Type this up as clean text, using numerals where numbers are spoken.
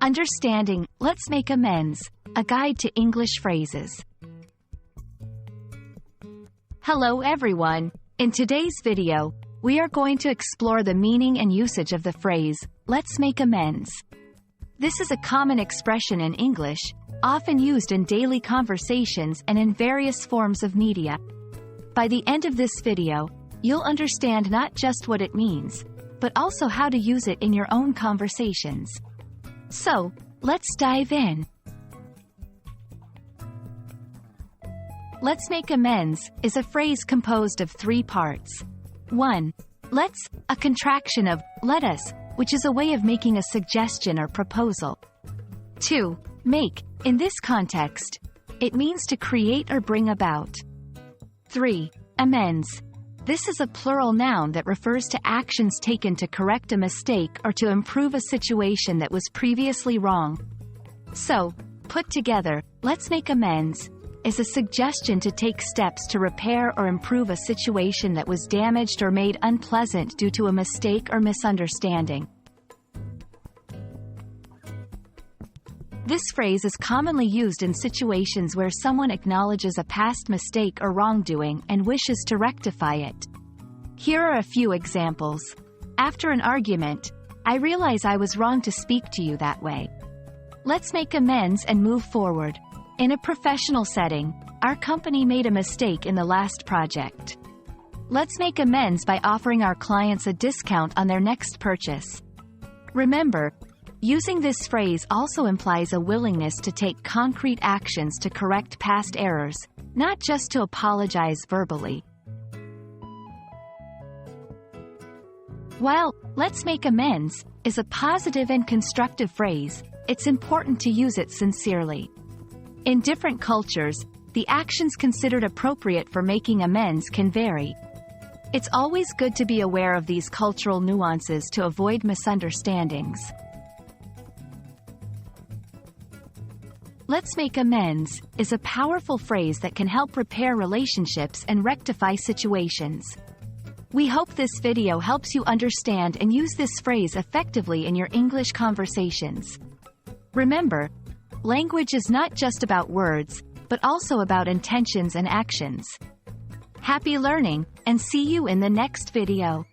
Understanding, let's make amends, a guide to English phrases. Hello everyone. In today's video, we are going to explore the meaning and usage of the phrase, let's make amends. This is a common expression in English, often used in daily conversations and in various forms of media. By the end of this video, you'll understand not just what it means, but also how to use it in your own conversations. So, let's dive in. Let's make amends is a phrase composed of three parts. 1. Let's, a contraction of let us, which is a way of making a suggestion or proposal. 2. Make, in this context, it means to create or bring about. 3. Amends. This is a plural noun that refers to actions taken to correct a mistake or to improve a situation that was previously wrong. So, put together, let's make amends is a suggestion to take steps to repair or improve a situation that was damaged or made unpleasant due to a mistake or misunderstanding. This phrase is commonly used in situations where someone acknowledges a past mistake or wrongdoing and wishes to rectify it. Here are a few examples. After an argument, I realize I was wrong to speak to you that way. Let's make amends and move forward. In a professional setting, our company made a mistake in the last project. Let's make amends by offering our clients a discount on their next purchase. Remember, using this phrase also implies a willingness to take concrete actions to correct past errors, not just to apologize verbally. While let's make amends is a positive and constructive phrase, it's important to use it sincerely. In different cultures, the actions considered appropriate for making amends can vary. It's always good to be aware of these cultural nuances to avoid misunderstandings. Let's make amends is a powerful phrase that can help repair relationships and rectify situations. We hope this video helps you understand and use this phrase effectively in your English conversations. Remember, language is not just about words, but also about intentions and actions. Happy learning, and see you in the next video.